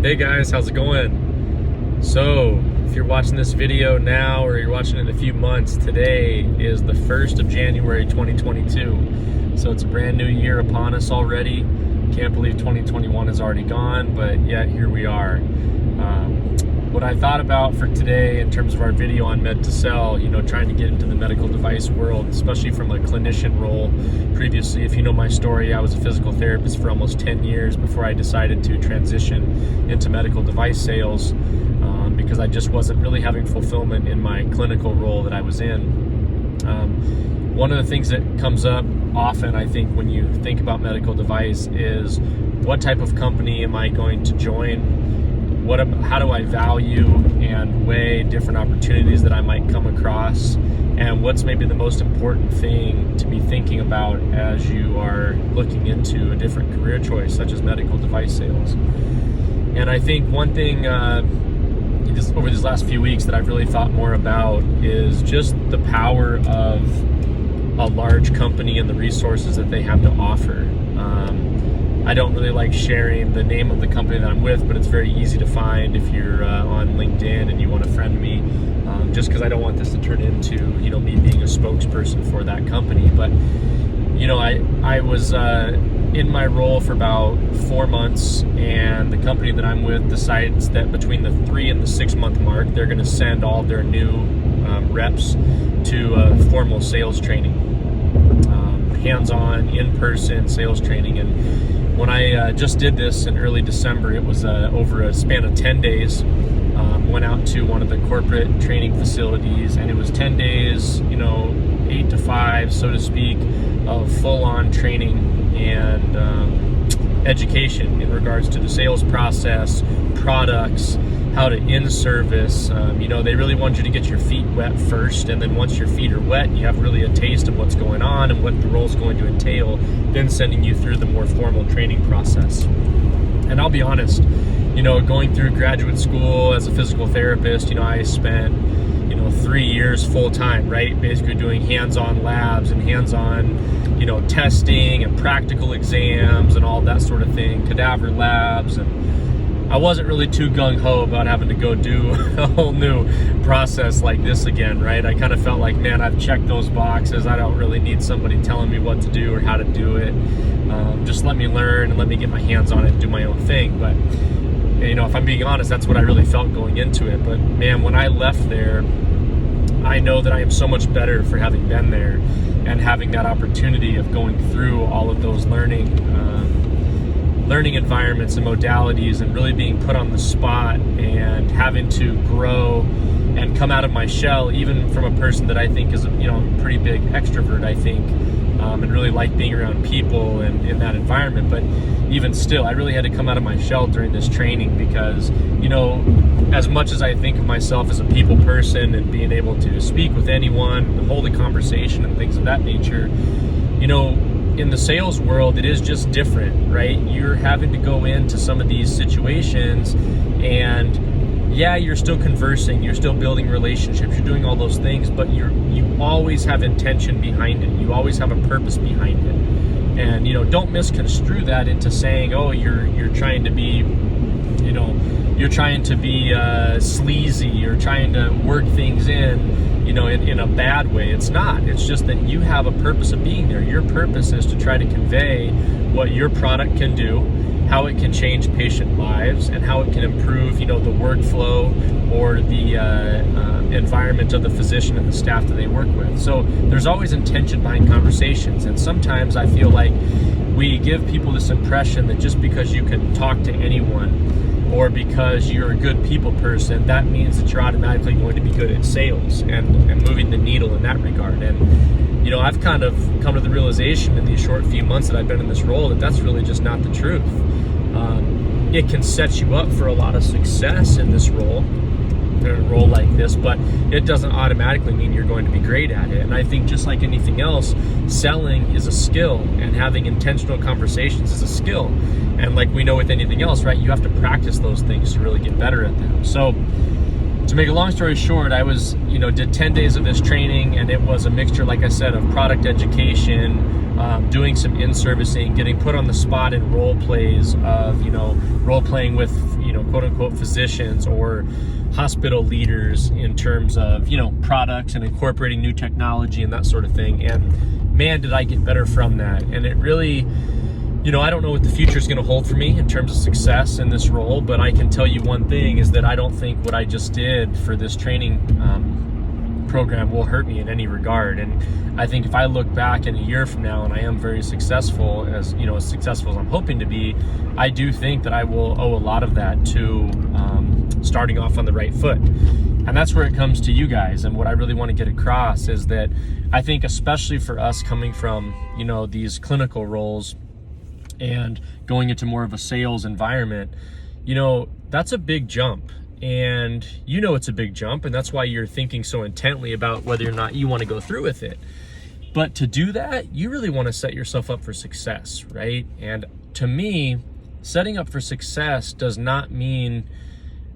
Hey guys, how's it going? So, if you're watching this video now or you're watching it in a few months, today is the 1st of January 2022. So it's a brand new year upon us already. Can't believe 2021 is already gone, but yet here we are. What I thought about for today in terms of our video on Med to Sell, trying to get into the medical device world, especially from a clinician role. Previously, if you know my story, I was a physical therapist for almost 10 years before I decided to transition into medical device sales because I just wasn't really having fulfillment in my clinical role that I was in. One of the things that comes up often, I think, when you think about medical device is what type of company am I going to join? How do I value and weigh different opportunities that I might come across? And what's maybe the most important thing to be thinking about as you are looking into a different career choice, such as medical device sales? And I think one thing over these last few weeks that I've really thought more about is just the power of a large company and the resources that they have to offer. I don't really like sharing the name of the company that I'm with, but it's very easy to find if you're on LinkedIn and you want to friend me, just because I don't want this to turn into, me being a spokesperson for that company. But, I was in my role for about 4 months, and the company that I'm with decides that between the 3 and the 6 month mark, they're going to send all their new reps to formal sales training, hands-on, in-person sales training. And when I just did this in early December, it was over a span of 10 days. Went out to one of the corporate training facilities, and it was 10 days, 8 to 5, so to speak, of full-on training and education in regards to the sales process, products, how to in-service. They really want you to get your feet wet first, and then once your feet are wet, you have really a taste of what's going on and what the role's going to entail, then sending you through the more formal training process. And I'll be honest, going through graduate school as a physical therapist, I spent 3 years full-time, right? Basically doing hands-on labs and hands-on, testing and practical exams and all that sort of thing, cadaver labs. And I wasn't really too gung-ho about having to go do a whole new process like this again, right? I kind of felt like, man, I've checked those boxes. I don't really need somebody telling me what to do or how to do it. Just let me learn and let me get my hands on it and do my own thing. But, if I'm being honest, that's what I really felt going into it. But, man, when I left there, I know that I am so much better for having been there and having that opportunity of going through all of those learning environments and modalities, and really being put on the spot and having to grow and come out of my shell, even from a person that I think is a pretty big extrovert, I think, and really like being around people and in that environment. But even still, I really had to come out of my shell during this training because, as much as I think of myself as a people person and being able to speak with anyone and hold a conversation and things of that nature, in the sales world, it is just different, right? You're having to go into some of these situations, and yeah, you're still conversing, you're still building relationships, you're doing all those things, but you always have intention behind it. You always have a purpose behind it. And, don't misconstrue that into saying, oh, you're trying to be, you're trying to be sleazy, you're trying to work things in a bad way. It's not. It's just that you have a purpose of being there. Your purpose is to try to convey what your product can do, how it can change patient lives, and how it can improve, the workflow or the environment of the physician and the staff that they work with. So there's always intention behind conversations, and sometimes I feel like we give people this impression that just because you can talk to anyone or because you're a good people person, that means that you're automatically going to be good at sales and moving the needle in that regard. And, I've kind of come to the realization in these short few months that I've been in this role that that's really just not the truth. It can set you up for a lot of success in this role, in a role like this, but it doesn't automatically mean you're going to be great at it. And I think just like anything else, selling is a skill, and having intentional conversations is a skill. And like we know with anything else, right, you have to practice those things to really get better at them. So to make a long story short, I was, did 10 days of this training, and it was a mixture, like I said, of product education, doing some in-servicing, getting put on the spot in role plays of, role playing with, quote unquote physicians or hospital leaders in terms of, products and incorporating new technology and that sort of thing. And man, did I get better from that. And it really, I don't know what the future is going to hold for me in terms of success in this role, but I can tell you one thing is that I don't think what I just did for this training program will hurt me in any regard. And I think if I look back in a year from now and I am very successful, as successful as I'm hoping to be, I do think that I will owe a lot of that to starting off on the right foot. And that's where it comes to you guys. And what I really want to get across is that I think, especially for us coming from, these clinical roles and going into more of a sales environment, that's a big jump. And it's a big jump, and that's why you're thinking so intently about whether or not you want to go through with it. But to do that, you really want to set yourself up for success, right? And to me, setting up for success does not mean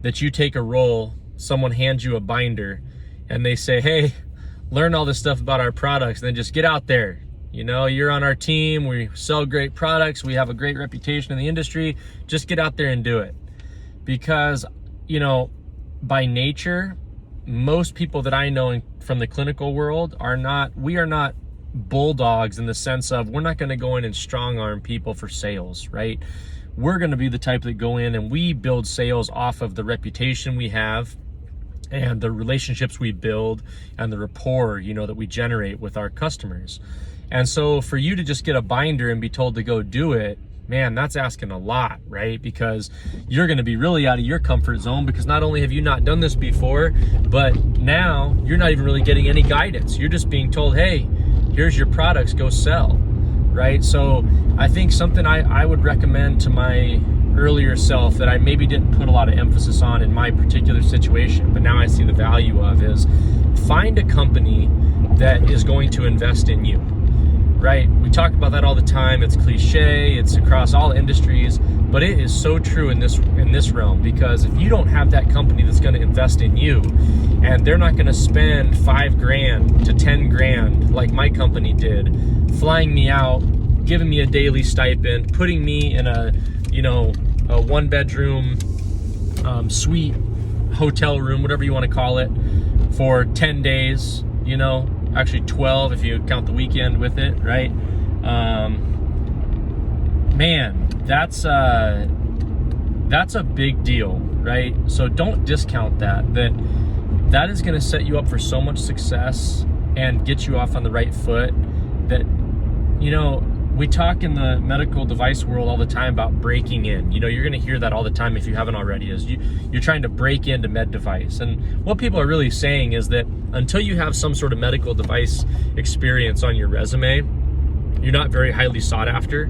that you take a role, someone hands you a binder, and they say, hey, learn all this stuff about our products, and then just get out there. You're on our team, we sell great products, we have a great reputation in the industry, just get out there and do it. Because by nature, most people that I know from the clinical world we are not bulldogs in the sense of we're not going to go in and strong arm people for sales, right? We're going to be the type that go in and we build sales off of the reputation we have and the relationships we build and the rapport, that we generate with our customers. And so for you to just get a binder and be told to go do it, man, that's asking a lot, right? Because you're going to be really out of your comfort zone, because not only have you not done this before, but now you're not even really getting any guidance. You're just being told, hey, here's your products, go sell, right? So I think something I would recommend to my earlier self that I maybe didn't put a lot of emphasis on in my particular situation, but now I see the value of, is find a company that is going to invest in you. Right? We talk about that all the time. It's cliche, it's across all industries, but it is so true in this realm, because if you don't have that company that's going to invest in you, and they're not going to spend $5,000 to $10,000 like my company did, flying me out, giving me a daily stipend, putting me in a 1-bedroom suite, hotel room, whatever you want to call it, for 10 days, actually 12 if you count the weekend with it, right? Man, that's a big deal, right? So don't discount that is going to set you up for so much success and get you off on the right foot. That we talk in the medical device world all the time about breaking in. You're going to hear that all the time if you haven't already, is you're trying to break into med device. And what people are really saying is that until you have some sort of medical device experience on your resume, you're not very highly sought after,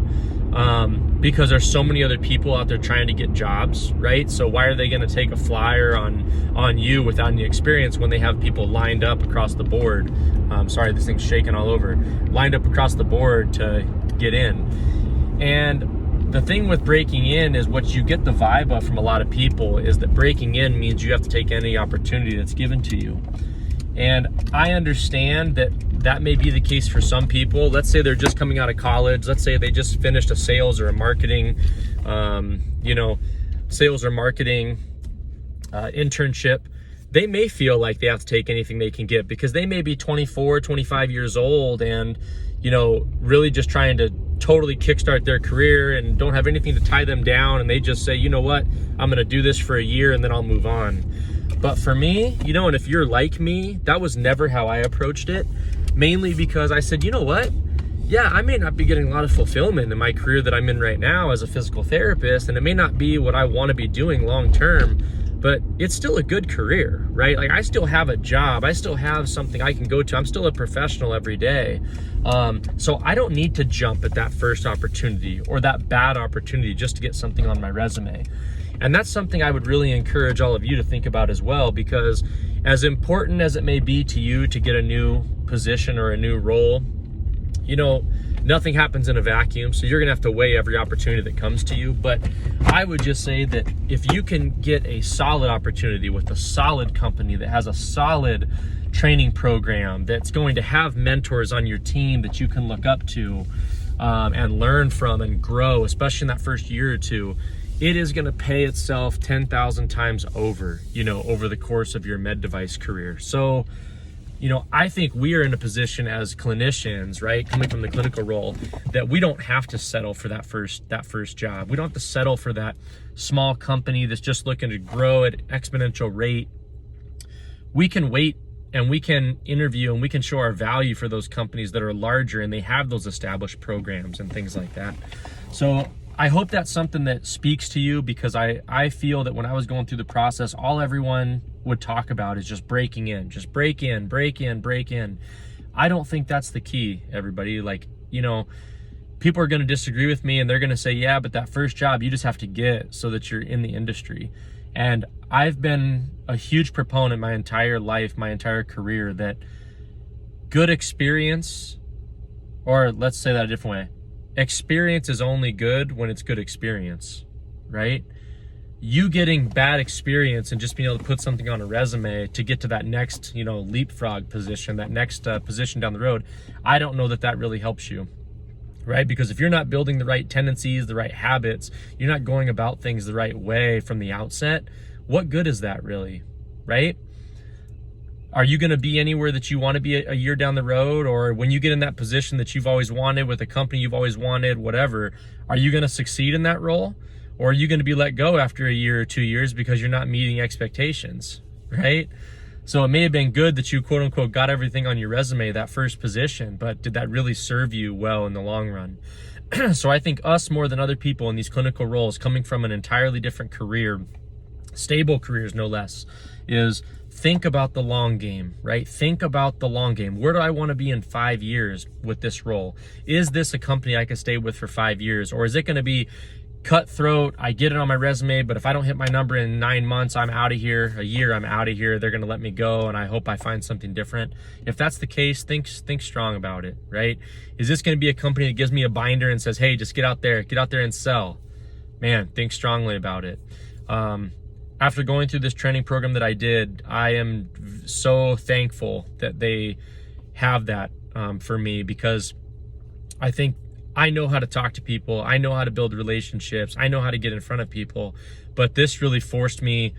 because there's so many other people out there trying to get jobs, right? So why are they going to take a flyer on you without any experience when they have people lined up across the board? Sorry, this thing's shaking all over. Lined up across the board to get in. And the thing with breaking in is, what you get the vibe of from a lot of people is that breaking in means you have to take any opportunity that's given to you. And I understand that may be the case for some people. Let's say they're just coming out of college. Let's say they just finished a sales or a marketing, internship. They may feel like they have to take anything they can get, because they may be 24, 25 years old and, really just trying to totally kickstart their career and don't have anything to tie them down. And they just say, you know what, I'm going to do this for a year and then I'll move on. But for me, and if you're like me, that was never how I approached it. Mainly because I said, you know what? Yeah, I may not be getting a lot of fulfillment in my career that I'm in right now as a physical therapist, and it may not be what I want to be doing long term, but it's still a good career, right? Like, I still have a job. I still have something I can go to. I'm still a professional every day. So I don't need to jump at that first opportunity or that bad opportunity just to get something on my resume. And that's something I would really encourage all of you to think about as well, because as important as it may be to you to get a new position or a new role, nothing happens in a vacuum. So you're gonna have to weigh every opportunity that comes to you. But I would just say that if you can get a solid opportunity with a solid company that has a solid training program, that's going to have mentors on your team that you can look up to and learn from and grow, especially in that first year or two, it is going to pay itself 10,000 times over, over the course of your med device career. So, I think we are in a position as clinicians, right, coming from the clinical role, that we don't have to settle for that first job. We don't have to settle for that small company that's just looking to grow at exponential rate. We can wait and we can interview and we can show our value for those companies that are larger and they have those established programs and things like that. So I hope that's something that speaks to you, because I feel that when I was going through the process, all everyone would talk about is just breaking in, just break in, break in, break in. I don't think that's the key, everybody. People are going to disagree with me and they're going to say, yeah, but that first job you just have to get so that you're in the industry. And I've been a huge proponent my entire life, my entire career, that good experience, or let's say that a different way, experience is only good when it's good experience, right? You getting bad experience and just being able to put something on a resume to get to that next, leapfrog position, that next position down the road, I don't know that really helps you, right? Because if you're not building the right tendencies, the right habits, you're not going about things the right way from the outset, what good is that really, right? Are you going to be anywhere that you want to be a year down the road? Or when you get in that position that you've always wanted with a company you've always wanted, whatever, are you going to succeed in that role? Or are you going to be let go after a year or 2 years because you're not meeting expectations, right? So it may have been good that you quote unquote got everything on your resume, that first position, but did that really serve you well in the long run? So I think us more than other people in these clinical roles, coming from an entirely different career, stable careers no less, is think about the long game, right? Think about the long game. Where do I want to be in 5 years with this role? Is this a company I can stay with for 5 years? Or is it going to be cutthroat? I get it on my resume, but if I don't hit my number in 9 months, I'm out of here. A year, I'm out of here. They're going to let me go, and I hope I find something different. If that's the case, think strong about it, right? Is this going to be a company that gives me a binder and says, hey, just get out there and sell? Man, think strongly about it. After going through this training program that I did, I am so thankful that they have that for me, because I think I know how to talk to people. I know how to build relationships. I know how to get in front of people. But this really forced me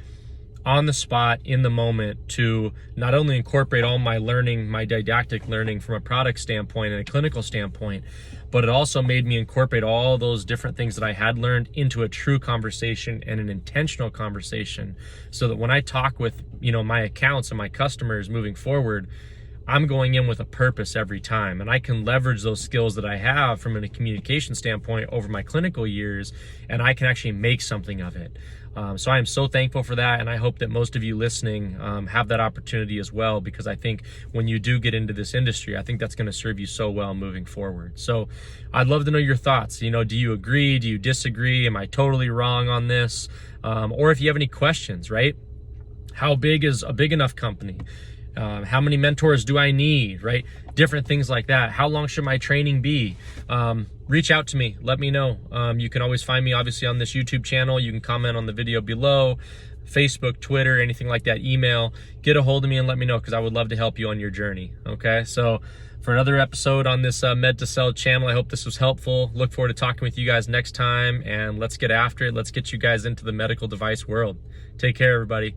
on the spot, in the moment, to not only incorporate all my learning, my didactic learning from a product standpoint and a clinical standpoint, but it also made me incorporate all those different things that I had learned into a true conversation and an intentional conversation, so that when I talk with, my accounts and my customers moving forward, I'm going in with a purpose every time, and I can leverage those skills that I have from a communication standpoint over my clinical years, and I can actually make something of it. So I am so thankful for that, and I hope that most of you listening have that opportunity as well, because I think when you do get into this industry, I think that's going to serve you so well moving forward. So I'd love to know your thoughts. Do you agree? Do you disagree? Am I totally wrong on this? Or if you have any questions, right? How big is a big enough company? How many mentors do I need, right? Different things like that. How long should my training be? Reach out to me. Let me know. You can always find me, obviously, on this YouTube channel. You can comment on the video below, Facebook, Twitter, anything like that, email. Get a hold of me and let me know, because I would love to help you on your journey, okay? So for another episode on this Med to Sell channel, I hope this was helpful. Look forward to talking with you guys next time, and let's get after it. Let's get you guys into the medical device world. Take care, everybody.